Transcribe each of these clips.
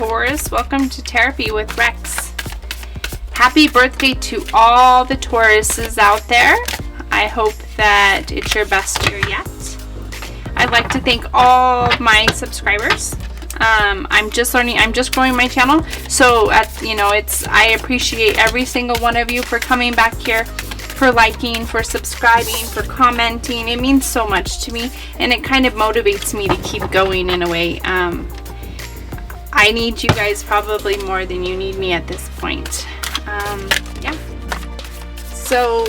Taurus. Welcome to Therapy with Rex. Happy birthday to all the Tauruses out there. I hope that it's your best year yet. I'd like to thank all of my subscribers. I'm just growing my channel, so I appreciate every single one of you for coming back here, for liking, for subscribing, for commenting. It means so much to me, and it kind of motivates me to keep going in a way. I need you guys probably more than you need me at this point. Yeah. So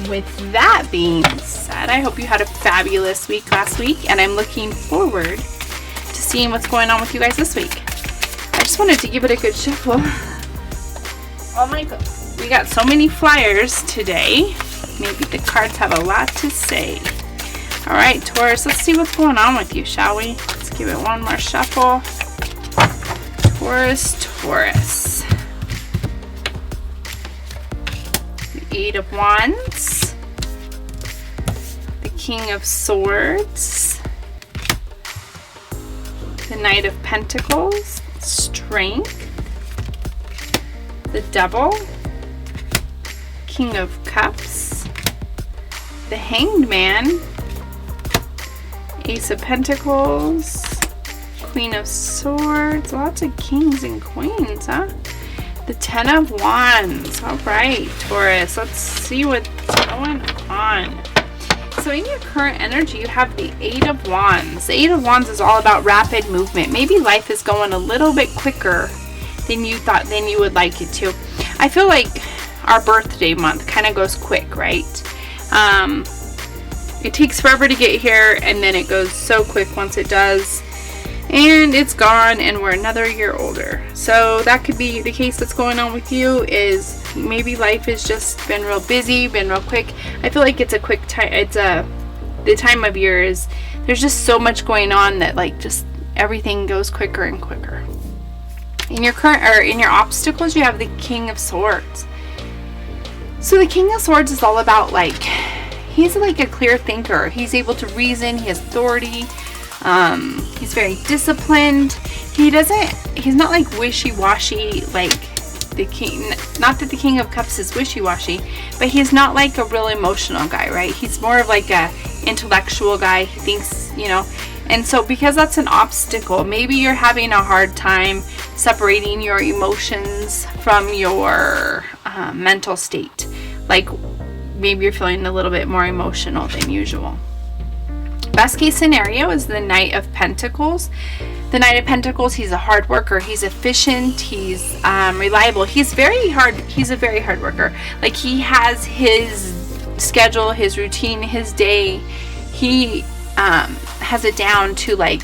with that being said, I hope you had a fabulous week last week, and I'm looking forward to seeing what's going on with you guys this week. I just wanted to give it a good shuffle. Oh my god. We got so many flyers today. Maybe the cards have a lot to say. Alright, Taurus, let's see what's going on with you, shall we? Let's give it one more shuffle. Taurus. The 8 of Wands. The King of Swords. The Knight of Pentacles. Strength. The Devil. King of Cups. The Hanged Man. Ace of Pentacles, Queen of Swords, lots of kings and queens, huh? The 10 of Wands. All right, Taurus, let's see what's going on. So in your current energy, you have the 8 of Wands. The 8 of Wands is all about rapid movement. Maybe life is going a little bit quicker than you would like it to. I feel like our birthday month kind of goes quick, right? It takes forever to get here, and then it goes so quick once it does, and it's gone, and we're another year older. So that could be the case that's going on with you, is maybe life has just been real busy, been real quick. I feel like it's a quick time. The time of year is, there's just so much going on that like just everything goes quicker and quicker. In your obstacles, you have the King of Swords. So the King of Swords is all about he's like a clear thinker. He's able to reason. He has authority. He's very disciplined. He's not like wishy-washy like the king. Not that the King of Cups is wishy-washy, but he's not like a real emotional guy, right? He's more of like a intellectual guy. He thinks, and so because that's an obstacle, maybe you're having a hard time separating your emotions from your mental state. Like maybe you're feeling a little bit more emotional than usual. Best case scenario is the Knight of Pentacles. The Knight of Pentacles, he's a hard worker. He's efficient. He's reliable. He's a very hard worker. Like he has his schedule, his routine, his day. He has it down to like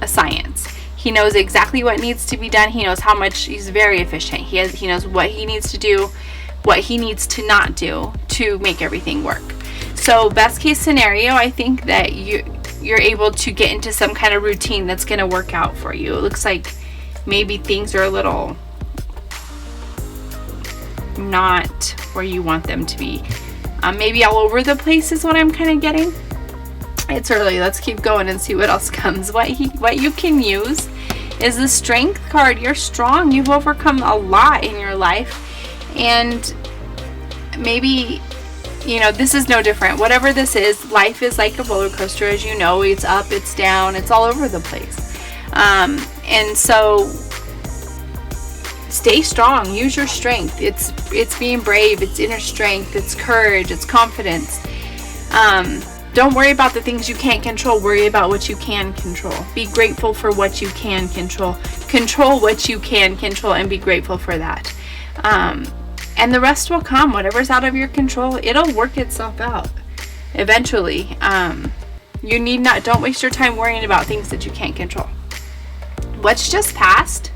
a science. He knows exactly what needs to be done. He knows how much. He's very efficient. He knows what he needs to do, what he needs to not do to make everything work. So best case scenario, I think that you're able to get into some kind of routine that's going to work out for you. It looks like maybe things are a little not where you want them to be. Maybe all over the place is what I'm kind of getting. It's early. Let's keep going and see what else comes. What you can use is the Strength card. You're strong. You've overcome a lot in your life. And maybe, this is no different. Whatever this is, life is like a roller coaster, as you know. It's up, it's down, it's all over the place. And so stay strong. Use your strength. It's being brave. It's inner strength. It's courage. It's confidence. Don't worry about the things you can't control. Worry about what you can control. Be grateful for what you can control. Control what you can control and be grateful for that. And the rest will come. Whatever's out of your control, it'll work itself out eventually. Don't waste your time worrying about things that you can't control. What's just passed?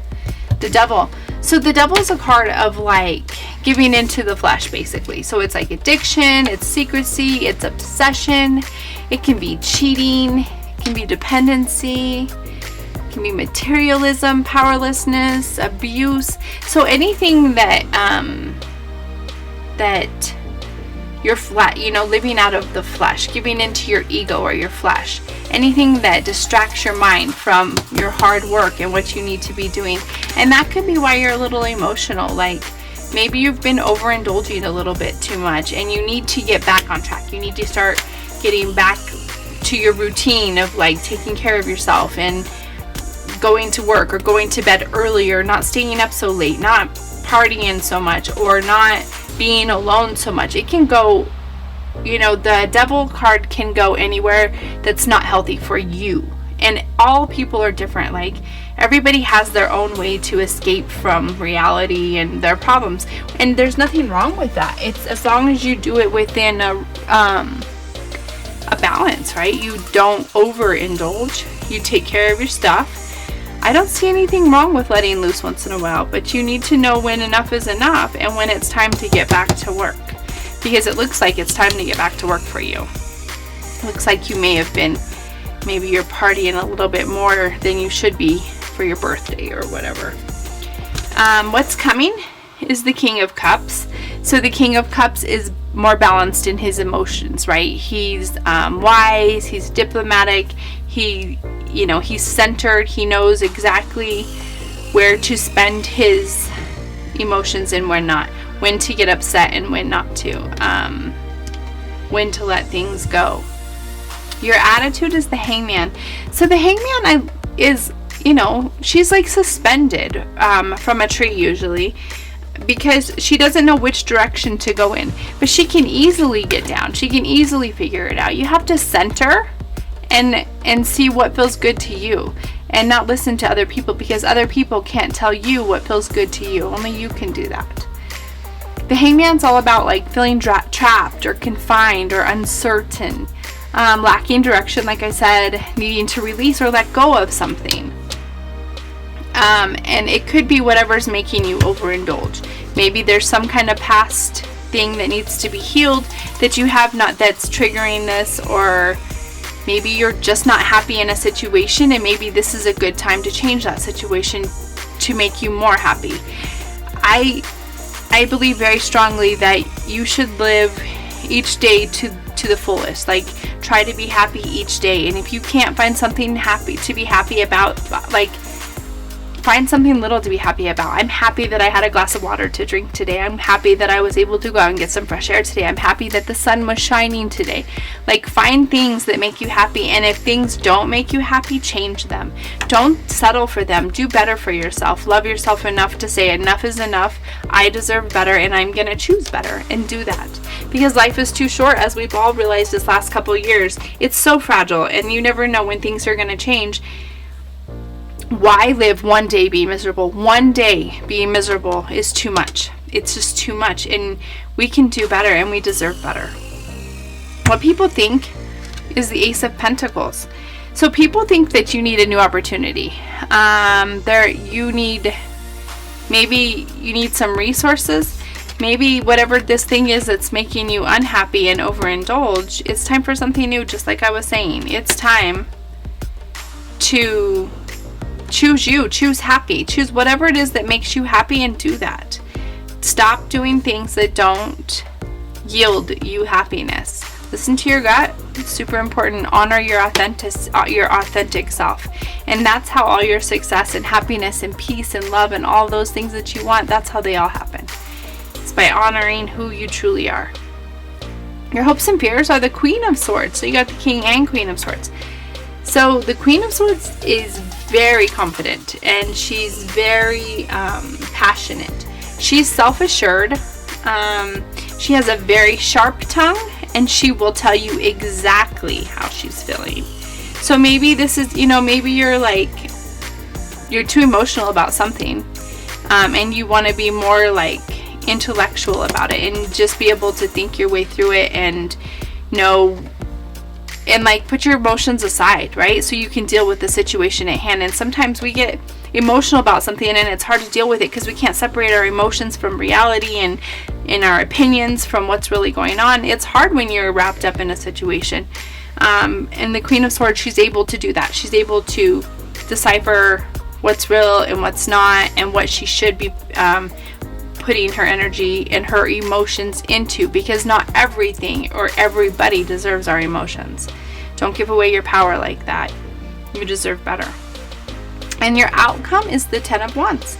The Devil. So the Devil is a card of like giving into the flesh, basically. So it's like addiction, it's secrecy, it's obsession. It can be cheating, it can be dependency, it can be materialism, powerlessness, abuse. So anything that your flesh, living out of the flesh, giving into your ego or your flesh. Anything that distracts your mind from your hard work and what you need to be doing. And that could be why you're a little emotional. Like, maybe you've been overindulging a little bit too much and you need to get back on track. You need to start getting back to your routine of like taking care of yourself and going to work or going to bed earlier, not staying up so late, not partying so much, or not being alone so much. It can go, the devil card can go anywhere that's not healthy for you. And all people are different. Like, everybody has their own way to escape from reality and their problems. And there's nothing wrong with that. It's as long as you do it within a balance, right? You don't overindulge. You take care of your stuff. I don't see anything wrong with letting loose once in a while, but you need to know when enough is enough and when it's time to get back to work. Because it looks like it's time to get back to work for you. It looks like you may have been, maybe you're partying a little bit more than you should be for your birthday or whatever. What's coming is the King of Cups. So the King of Cups is more balanced in his emotions, right? He's wise, he's diplomatic, he's centered, he knows exactly where to spend his emotions and when not, when to get upset and when not to, when to let things go. Your attitude is the Hangman. So the Hangman is, she's like suspended from a tree usually, because she doesn't know which direction to go in, but she can easily get down. She can easily figure it out. You have to center and see what feels good to you, and not listen to other people, because other people can't tell you what feels good to you. Only you can do that. The Hangman's all about like feeling trapped or confined or uncertain, lacking direction, like I said, needing to release or let go of something. And it could be whatever's making you overindulge. Maybe there's some kind of past thing that needs to be healed that you have not, that's triggering this, or maybe you're just not happy in a situation and maybe this is a good time to change that situation to make you more happy. I believe very strongly that you should live each day to the fullest. Like, try to be happy each day. And if you can't find something to be happy about, like, find something little to be happy about. I'm happy that I had a glass of water to drink today. I'm happy that I was able to go out and get some fresh air today. I'm happy that the sun was shining today. Like, find things that make you happy. And if things don't make you happy, change them. Don't settle for them. Do better for yourself. Love yourself enough to say enough is enough. I deserve better and I'm going to choose better, and do that. Because life is too short, as we've all realized this last couple of years. It's so fragile and you never know when things are going to change. Why live one day being miserable? One day being miserable is too much. It's just too much, and we can do better and we deserve better. What people think is the Ace of Pentacles. So people think that you need a new opportunity. Maybe you need some resources. Maybe whatever this thing is that's making you unhappy and overindulge, it's time for something new, just like I was saying. It's time to choose you, choose happy, choose whatever it is that makes you happy and do that. Stop doing things that don't yield you happiness. Listen to your gut. It's super important. Honor your authentic self. And that's how all your success and happiness and peace and love and all those things that you want, that's how they all happen. It's by honoring who you truly are. Your hopes and fears are the Queen of Swords. So you got the King and Queen of Swords. So the Queen of Swords is very confident and she's very passionate. She's self-assured. She has a very sharp tongue and she will tell you exactly how she's feeling. So maybe this is, maybe you're too emotional about something and you want to be more like intellectual about it and just be able to think your way through it and know and put your emotions aside, right? So you can deal with the situation at hand. And sometimes we get emotional about something and it's hard to deal with it because we can't separate our emotions from reality and in our opinions from what's really going on. It's hard when you're wrapped up in a situation. And the Queen of Swords, she's able to do that. She's able to decipher what's real and what's not and what she should be putting her energy and her emotions into, because not everything or everybody deserves our emotions. Don't give away your power like that. You deserve better. And your outcome is the 10 of Wands.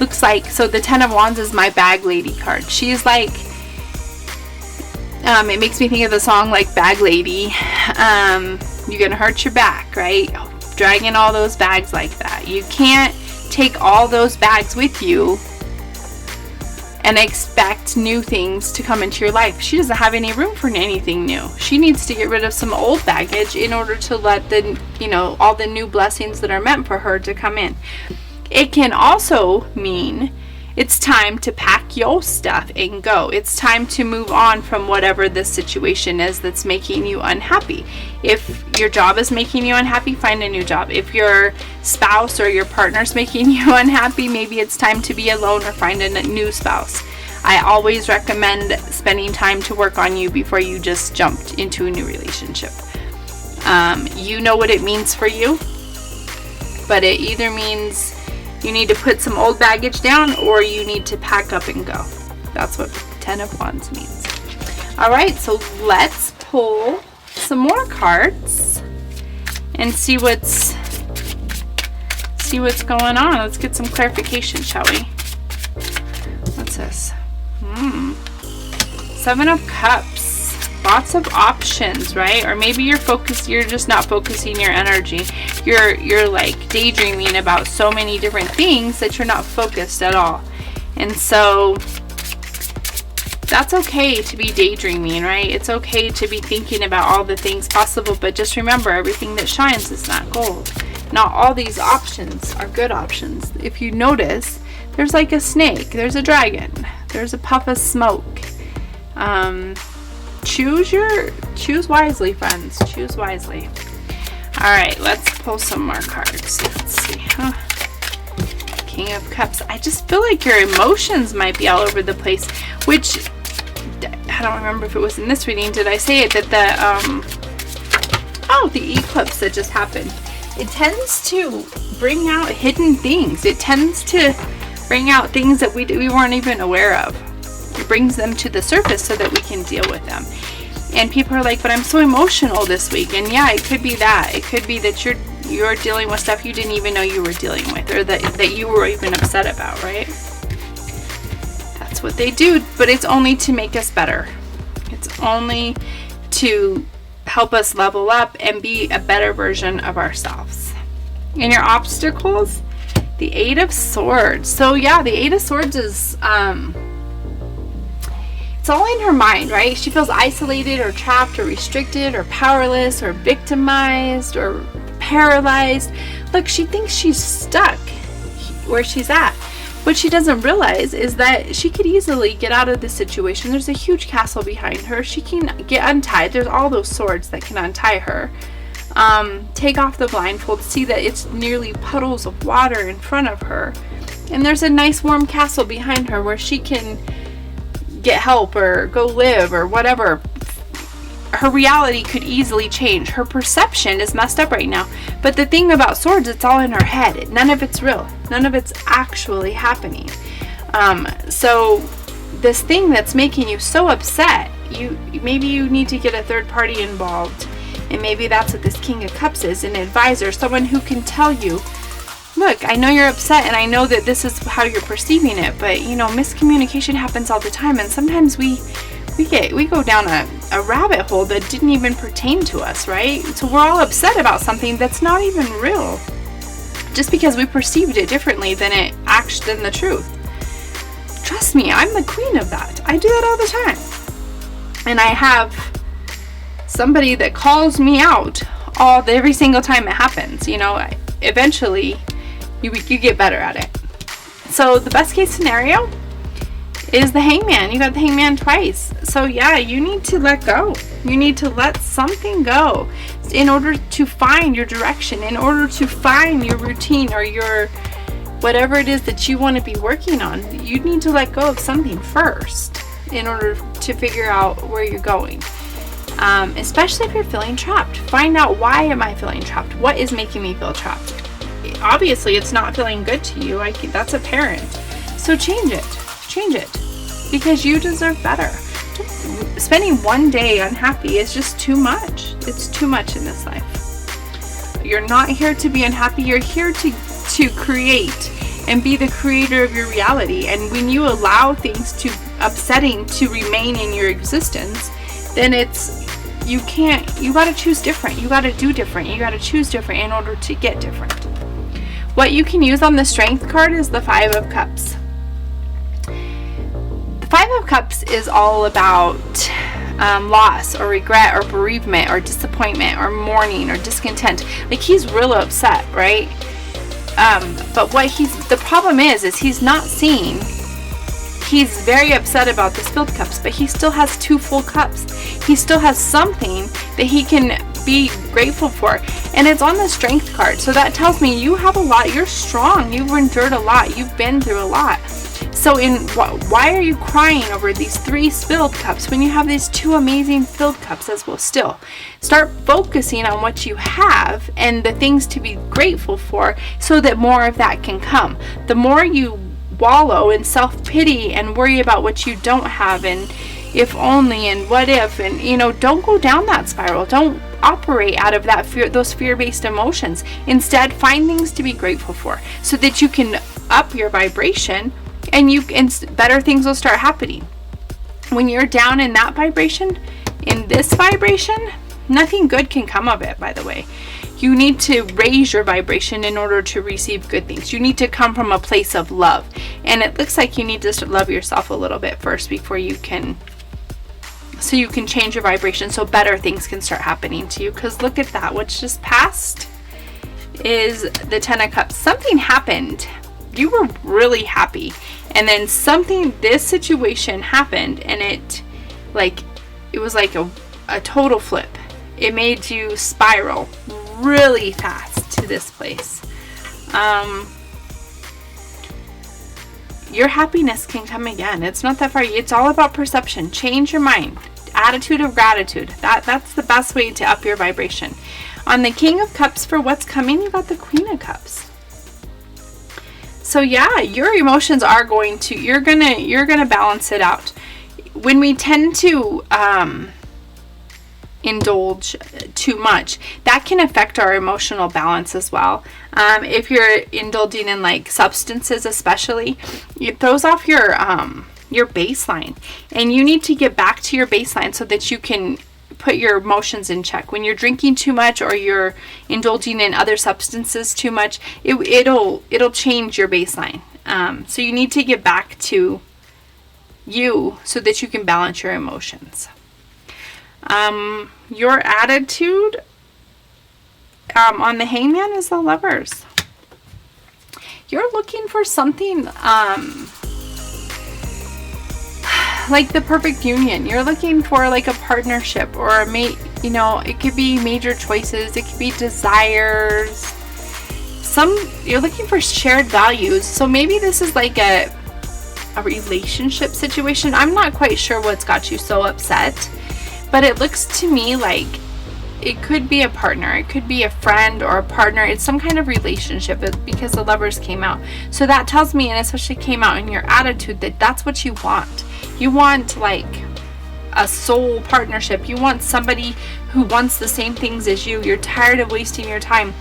Looks like, so the 10 of Wands is my bag lady card. She's like, it makes me think of the song like Bag Lady. You're gonna hurt your back, right? Dragging all those bags like that. You can't take all those bags with you and expect new things to come into your life. She doesn't have any room for anything new. She needs to get rid of some old baggage in order to let the, all the new blessings that are meant for her to come in. It can also mean it's time to pack your stuff and go. It's time to move on from whatever this situation is that's making you unhappy. If your job is making you unhappy, find a new job. If your spouse or your partner's making you unhappy, maybe it's time to be alone or find a new spouse. I always recommend spending time to work on you before you just jumped into a new relationship. You know what it means for you, but it either means you need to put some old baggage down or you need to pack up and go. That's what 10 of Wands means. All right, so let's pull some more cards and see what's going on. Let's get some clarification, shall we? What's this? 7 of Cups. Lots of options, right? Or maybe you're just not focusing your energy. You're like daydreaming about so many different things that you're not focused at all. And so that's okay to be daydreaming, right? It's okay to be thinking about all the things possible, but just remember, everything that shines is not gold. Not all these options are good options. If you notice, there's like a snake, there's a dragon, there's a puff of smoke. Choose wisely, friends. Choose wisely. All right, let's pull some more cards. Let's see. King of Cups. I just feel like your emotions might be all over the place, which I don't remember if it was in this reading. Did I say it that the eclipse that just happened? It tends to bring out hidden things. It tends to bring out things that we weren't even aware of. It brings them to the surface so that we can deal with them. And people are like, but I'm so emotional this week. And yeah, it could be that. It could be that you're dealing with stuff you didn't even know you were dealing with, or that you were even upset about, right? That's what they do, but it's only to make us better. It's only to help us level up and be a better version of ourselves. And your obstacles, the 8 of Swords. So yeah, the 8 of Swords is it's all in her mind, right? She feels isolated or trapped or restricted or powerless or victimized or paralyzed. Look, she thinks she's stuck where she's at. What she doesn't realize is that she could easily get out of this situation. There's a huge castle behind her. She can get untied. There's all those swords that can untie her. Take off the blindfold, see that it's nearly puddles of water in front of her. And there's a nice warm castle behind her where she can get help or go live or whatever. Her reality could easily change. Her perception is messed up right now. But the thing about swords, it's all in her head. None of it's real. None of it's actually happening. So this thing that's making you so upset, maybe you need to get a third party involved. And maybe that's what this King of Cups is, an advisor, someone who can tell you, look, I know you're upset and I know that this is how you're perceiving it, but miscommunication happens all the time, and sometimes we go down a rabbit hole that didn't even pertain to us, right? So we're all upset about something that's not even real, just because we perceived it differently than the truth. Trust me, I'm the queen of that. I do that all the time. And I have somebody that calls me out every single time it happens. Eventually you get better at it. So the best case scenario is the Hangman. You got the Hangman twice. So yeah, you need to let go. You need to let something go in order to find your direction, in order to find your routine or your whatever it is that you want to be working on. You need to let go of something first in order to figure out where you're going. Especially if you're feeling trapped. Find out, why am I feeling trapped? What is making me feel trapped? Obviously, it's not feeling good to you. That's apparent. So change it. change it, because you deserve better. Spending one day unhappy is just too much. It's too much in this life. You're not here to be unhappy. You're here to create and be the creator of your reality. And when you allow things to upsetting to remain in your existence, then you got to choose different. You got to do different. You got to choose different in order to get different. What you can use on the Strength card is the 5 of Cups. The 5 of Cups is all about loss or regret or bereavement or disappointment or mourning or discontent. Like, he's real upset, right? But the problem is he's not seeing. He's very upset about the spilled cups, but he still has 2 full cups. He still has something that he can be grateful for. And it's on the Strength card. So that tells me you have a lot. You're strong. You've endured a lot. You've been through a lot. So why are you crying over these 3 spilled cups when you have these 2 amazing filled cups as well still? Start focusing on what you have and the things to be grateful for, so that more of that can come. The more you wallow in self-pity and worry about what you don't have and if only and what if, and don't go down that spiral. Don't operate out of that fear, those fear-based emotions. Instead, find things to be grateful for so that you can up your vibration, and better things will start happening. When you're down in that vibration, in this vibration, nothing good can come of it, by the way. You need to raise your vibration in order to receive good things. You need to come from a place of love. And it looks like you need to love yourself a little bit first before you can change your vibration so better things can start happening to you. Because look at that. What's just passed is the 10 of Cups. Something happened. You were really happy. And then this situation happened, and it was like a total flip. It made you spiral really fast to this place. Your happiness can come again. It's not that far. It's all about perception. Change your mind. Attitude of gratitude. That's the best way to up your vibration. On the King of Cups, for what's coming, you got the Queen of Cups. So yeah, your emotions are you're gonna balance it out. When we tend to indulge too much, that can affect our emotional balance as well. If you're indulging in like substances especially, it throws off your baseline, and you need to get back to your baseline so that you can put your emotions in check. When you're drinking too much or you're indulging in other substances too much, it'll change your baseline. So you need to get back to you so that you can balance your emotions. Your attitude on the Hangman is the Lovers. You're looking for something like the perfect union. You're looking for like a partnership or a mate. It could be major choices. It could be desires. You're looking for shared values. So maybe this is like a relationship situation. I'm not quite sure what's got you so upset, but it looks to me like it could be a partner. It could be a friend or a partner. It's some kind of relationship because the Lovers came out. So that tells me, and especially came out in your attitude, that that's what you want. You want like a soul partnership. You want somebody who wants the same things as you. You're tired of wasting your time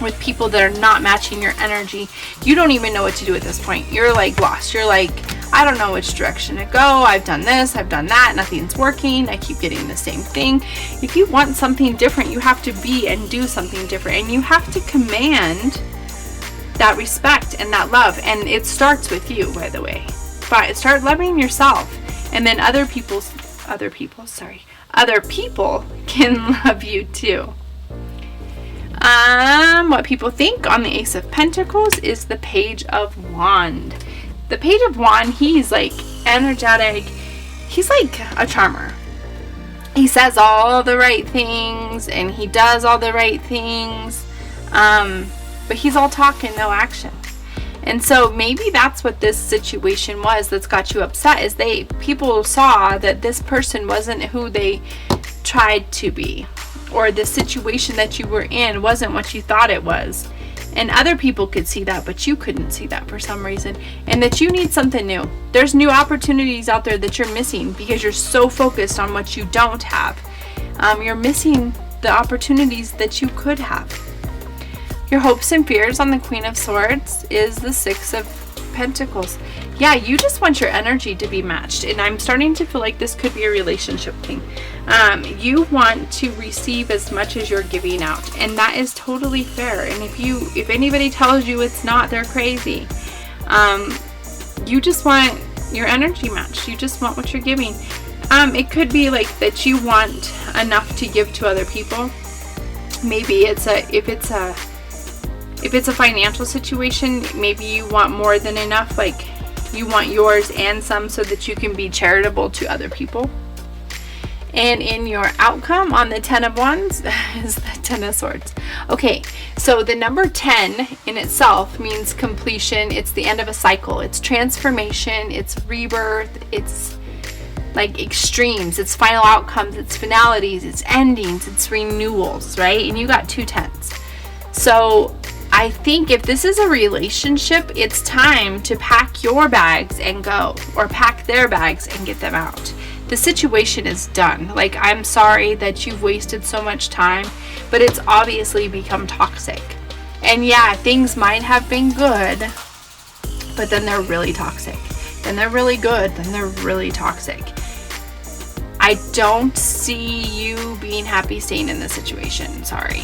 with people that are not matching your energy. You don't even know what to do at this point. You're like lost. You're like, I don't know which direction to go. I've done this, I've done that, nothing's working. I keep getting the same thing. If you want something different, you have to be and do something different, and you have to command that respect and that love. And it starts with you, by the way. But start loving yourself, and then other people can love you too. What people think on the Ace of Pentacles is the Page of Wand. The Page of Wand, he's like energetic. He's like a charmer. He says all the right things and he does all the right things. But he's all talk and no action. And so maybe that's what this situation was that's got you upset, is people saw that this person wasn't who they tried to be, or the situation that you were in wasn't what you thought it was. And other people could see that, but you couldn't see that for some reason. And that you need something new. There's new opportunities out there that you're missing because you're so focused on what you don't have. You're missing the opportunities that you could have. Your hopes and fears on the Queen of Swords is the Six of Pentacles. Yeah, you just want your energy to be matched. And I'm starting to feel like this could be a relationship thing. You want to receive as much as you're giving out. And that is totally fair. And if anybody tells you it's not, they're crazy. You just want your energy matched. You just want what you're giving. It could be like that you want enough to give to other people. Maybe if it's a financial situation, maybe you want more than enough, like you want yours and some so that you can be charitable to other people. And in your outcome on the 10 of Wands is the 10 of Swords. Okay, so the number 10 in itself means completion. It's the end of a cycle. It's transformation. It's rebirth. It's like extremes. It's final outcomes. It's finalities. It's endings. It's renewals, right? And you got 2 10s. So I think if this is a relationship, it's time to pack your bags and go, or pack their bags and get them out. The situation is done. Like, I'm sorry that you've wasted so much time, but it's obviously become toxic. And yeah, things might have been good, but then they're really toxic. Then they're really good, then they're really toxic. I don't see you being happy staying in this situation. Sorry.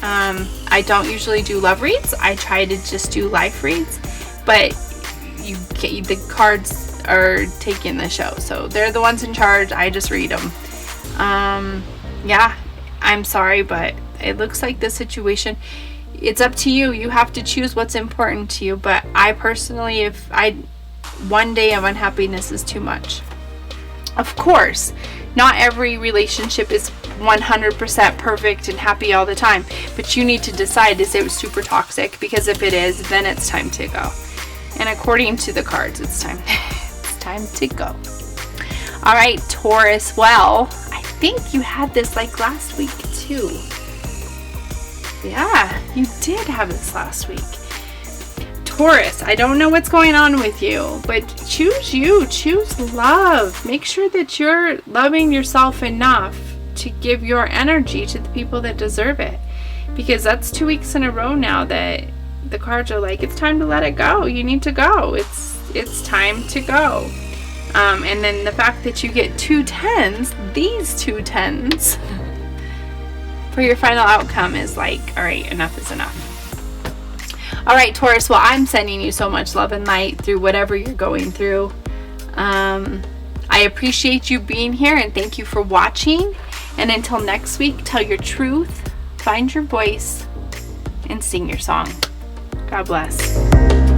I don't usually do love reads. I try to just do life reads, but the cards are taking the show, so they're the ones in charge. I just read them. Yeah, I'm sorry, but it looks like the situation, it's up to you. You have to choose what's important to you. But I personally, one day of unhappiness is too much. Of course, not every relationship is 100% perfect and happy all the time, but you need to decide, is it super toxic? Because if it is, then it's time to go. And according to the cards, it's time to go. All right, Taurus. Well, I think you had this like last week too. Yeah, you did have this last week. Taurus, I don't know what's going on with you, but choose you. Choose love. Make sure that you're loving yourself enough to give your energy to the people that deserve it. Because that's 2 weeks in a row now that the cards are like, it's time to let it go. You need to go. It's time to go. And then the fact that you get 2 10s, these 2 10s, for your final outcome is like, all right, enough is enough. All right, Taurus, well, I'm sending you so much love and light through whatever you're going through. I appreciate you being here, and thank you for watching. And until next week, tell your truth, find your voice, and sing your song. God bless.